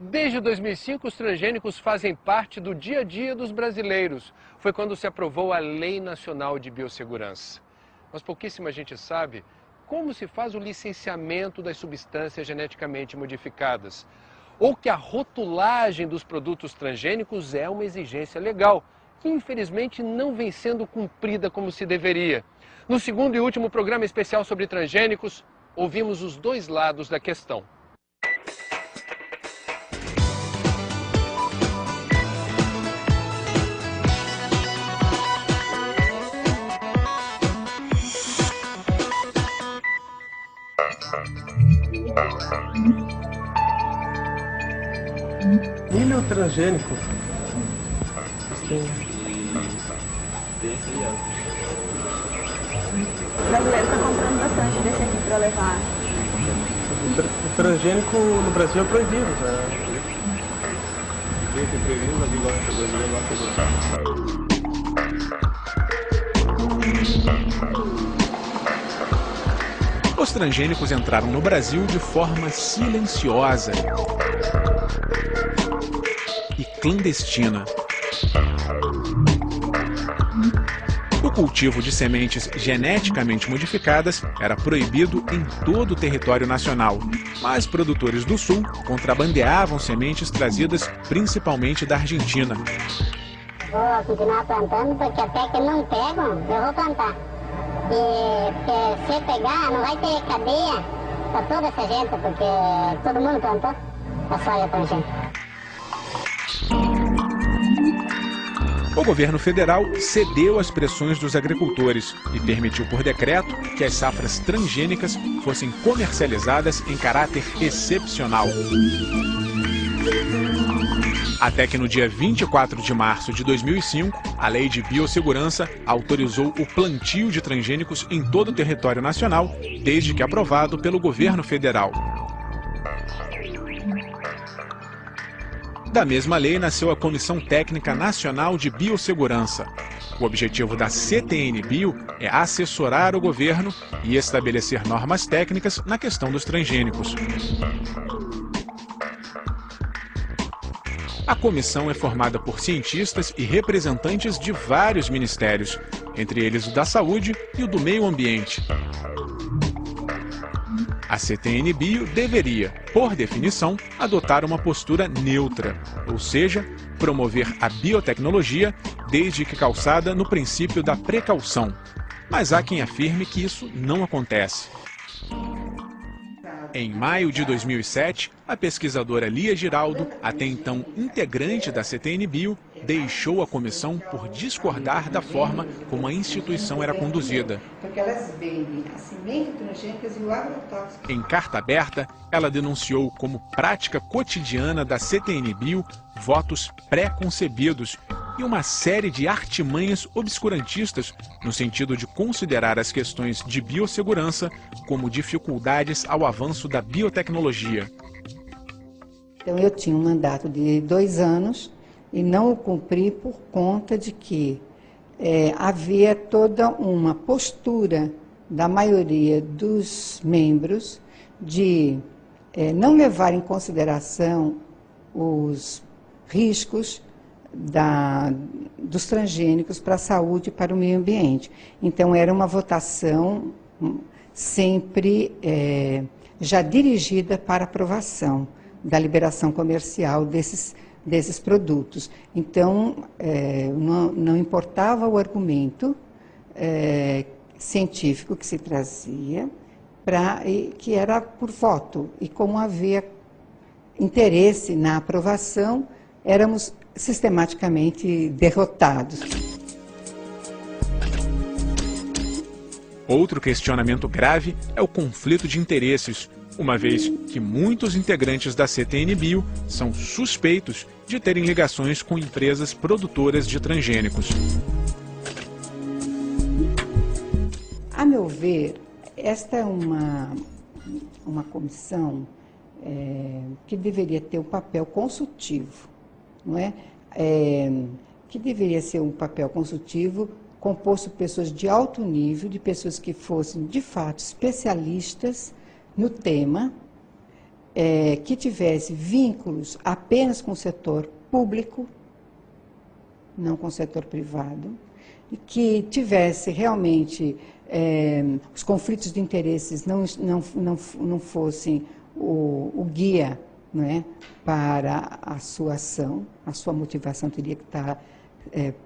Desde 2005, os transgênicos fazem parte do dia a dia dos brasileiros. Foi quando se aprovou a Lei Nacional de Biossegurança. Mas pouquíssima gente sabe como se faz o licenciamento das substâncias geneticamente modificadas. Ou que a rotulagem dos produtos transgênicos é uma exigência legal, que infelizmente não vem sendo cumprida como se deveria. No segundo e último programa especial sobre transgênicos, ouvimos os dois lados da questão. Milho transgênico. O brasileiro está comprando bastante desse aqui para levar. O transgênico no Brasil é proibido, né? Os transgênicos entraram no Brasil de forma silenciosa e clandestina. O cultivo de sementes geneticamente modificadas era proibido em todo o território nacional, mas produtores do Sul contrabandeavam sementes trazidas principalmente da Argentina. Vou continuar plantando porque até que não pegam, eu vou plantar. Porque se pegar, não vai ter cadeia para toda essa gente, porque todo mundo plantou a soja transgênica. O governo federal cedeu às pressões dos agricultores e permitiu por decreto que as safras transgênicas fossem comercializadas em caráter excepcional. Até que no dia 24 de março de 2005, a Lei de Biossegurança autorizou o plantio de transgênicos em todo o território nacional, desde que aprovado pelo governo federal. Da mesma lei nasceu a Comissão Técnica Nacional de Biossegurança. O objetivo da CTN Bio é assessorar o governo e estabelecer normas técnicas na questão dos transgênicos. A comissão é formada por cientistas e representantes de vários ministérios, entre eles o da Saúde e o do Meio Ambiente. A CTN Bio deveria, por definição, adotar uma postura neutra, ou seja, promover a biotecnologia desde que calçada no princípio da precaução. Mas há quem afirme que isso não acontece. Em maio de 2007, a pesquisadora Lia Giraldo, até então integrante da CTN Bio, deixou a comissão por discordar da forma como a instituição era conduzida. Porque elas vendem as sementes transgênicas e o agrotóxico. Em carta aberta, ela denunciou como prática cotidiana da CTN Bio votos pré-concebidos e uma série de artimanhas obscurantistas no sentido de considerar as questões de biossegurança como dificuldades ao avanço da biotecnologia. Então eu tinha um mandato de 2 anos e não o cumpri por conta de que havia toda uma postura da maioria dos membros de não levar em consideração os riscos dos transgênicos para a saúde e para o meio ambiente. Então, era uma votação sempre já dirigida para aprovação da liberação comercial desses produtos. Então, não importava o argumento científico que se trazia, que era por voto. E como havia interesse na aprovação, éramos sistematicamente derrotados. Outro questionamento grave é o conflito de interesses, uma vez que muitos integrantes da CTN Bio são suspeitos de terem ligações com empresas produtoras de transgênicos. A meu ver, esta é uma comissão que deveria ter um papel consultivo, não é? Que deveria ser um papel consultivo composto por pessoas de alto nível, de pessoas que fossem, de fato, especialistas no tema, que tivesse vínculos apenas com o setor público, não com o setor privado, e que tivesse realmente os conflitos de interesses não fossem o guia, não é, para a sua ação. A sua motivação teria que estar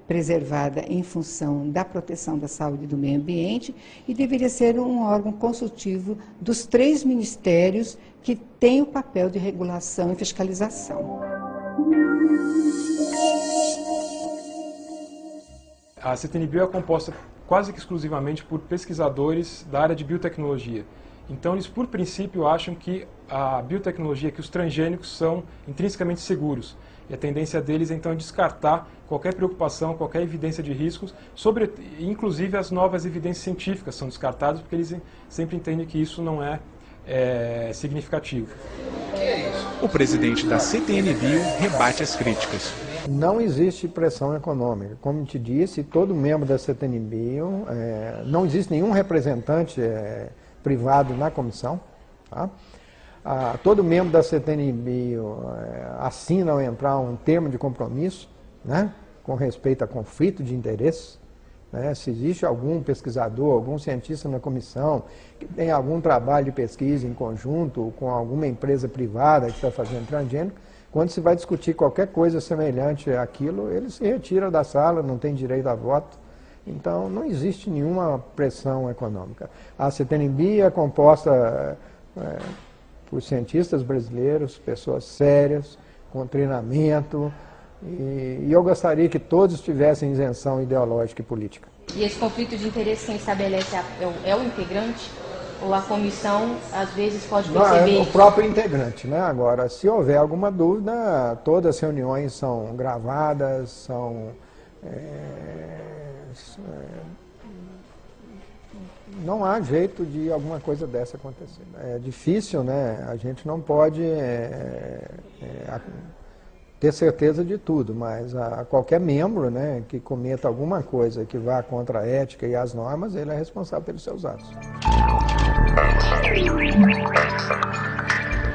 preservada em função da proteção da saúde e do meio ambiente, e deveria ser um órgão consultivo dos 3 ministérios que têm o papel de regulação e fiscalização. A CTN-Bio é composta quase que exclusivamente por pesquisadores da área de biotecnologia. Então, eles, por princípio, acham que a biotecnologia, que os transgênicos são intrinsecamente seguros. E a tendência deles, então, é descartar qualquer preocupação, qualquer evidência de riscos, inclusive as novas evidências científicas são descartadas, porque eles sempre entendem que isso não é significativo. O presidente da CTN-Bio rebate as críticas. Não existe pressão econômica. Como te disse, todo membro da CTN-Bio, não existe nenhum representante privado na comissão. Tá? Todo membro da CTN-Bio assina ao entrar um termo de compromisso, né, com respeito a conflito de interesses. Né? Se existe algum pesquisador, algum cientista na comissão que tem algum trabalho de pesquisa em conjunto com alguma empresa privada que está fazendo transgênico, quando se vai discutir qualquer coisa semelhante àquilo, ele se retira da sala, não tem direito a voto. Então, não existe nenhuma pressão econômica. A CTN-Bio é composta por cientistas brasileiros, pessoas sérias, com treinamento, e eu gostaria que todos tivessem isenção ideológica e política. E esse conflito de interesse quem estabelece é o integrante? Ou a comissão, às vezes, pode perceber? Não, é o próprio integrante, né? Agora, se houver alguma dúvida, todas as reuniões são gravadas, não há jeito de alguma coisa dessa acontecer. É difícil, né? A gente não pode ter certeza de tudo, mas qualquer membro, né, que cometa alguma coisa que vá contra a ética e as normas, ele é responsável pelos seus atos.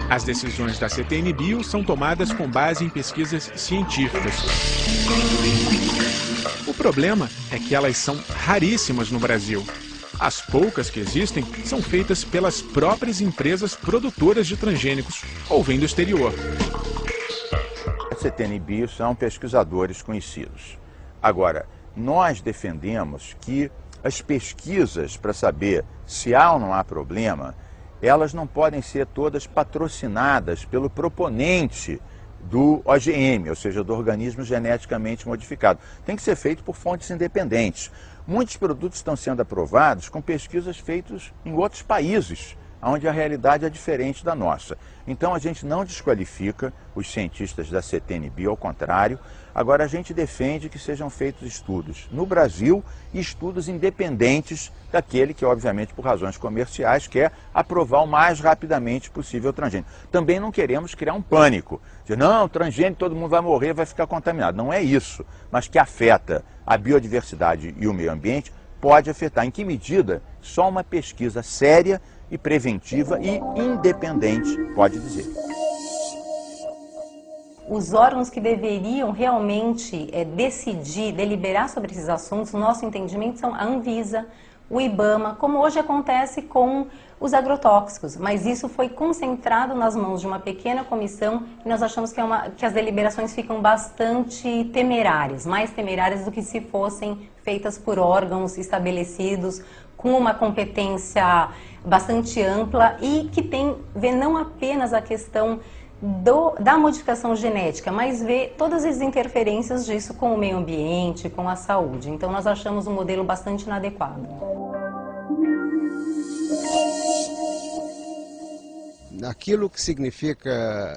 As decisões da CTN-Bio são tomadas com base em pesquisas científicas. O problema é que elas são raríssimas no Brasil. As poucas que existem são feitas pelas próprias empresas produtoras de transgênicos ou vêm do exterior. A CTN-Bio são pesquisadores conhecidos. Agora, nós defendemos que as pesquisas para saber se há ou não há problema, elas não podem ser todas patrocinadas pelo proponente do OGM, ou seja, do organismo geneticamente modificado. Tem que ser feito por fontes independentes. Muitos produtos estão sendo aprovados com pesquisas feitas em outros países, onde a realidade é diferente da nossa. Então a gente não desqualifica os cientistas da CTN-Bio, ao contrário. Agora a gente defende que sejam feitos estudos no Brasil e estudos independentes daquele que, obviamente, por razões comerciais, quer aprovar o mais rapidamente possível o transgênico. Também não queremos criar um pânico, de não, transgênico, todo mundo vai morrer, vai ficar contaminado. Não é isso, mas que afeta a biodiversidade e o meio ambiente, pode afetar. Em que medida? Só uma pesquisa séria e preventiva e independente pode dizer. Os órgãos que deveriam realmente decidir, deliberar sobre esses assuntos, no nosso entendimento, são a Anvisa, o IBAMA, como hoje acontece com os agrotóxicos. Mas isso foi concentrado nas mãos de uma pequena comissão e nós achamos que as deliberações ficam bastante temerárias, mais temerárias do que se fossem feitas por órgãos estabelecidos, com uma competência bastante ampla e que vê não apenas a questão da modificação genética, mas vê todas as interferências disso com o meio ambiente, com a saúde. Então nós achamos um modelo bastante inadequado. Aquilo que significa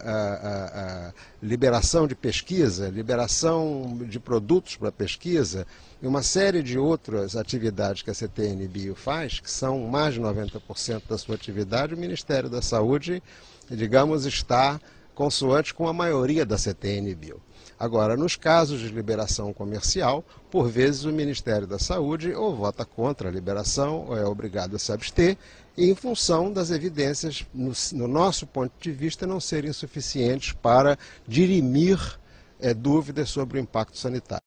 a liberação de pesquisa, liberação de produtos para pesquisa e uma série de outras atividades que a CTN-Bio faz, que são mais de 90% da sua atividade, o Ministério da Saúde, digamos, está consoante com a maioria da CTN-Bio. Agora, nos casos de liberação comercial, por vezes o Ministério da Saúde ou vota contra a liberação ou é obrigado a se abster, em função das evidências, no nosso ponto de vista, não serem suficientes para dirimir dúvidas sobre o impacto sanitário.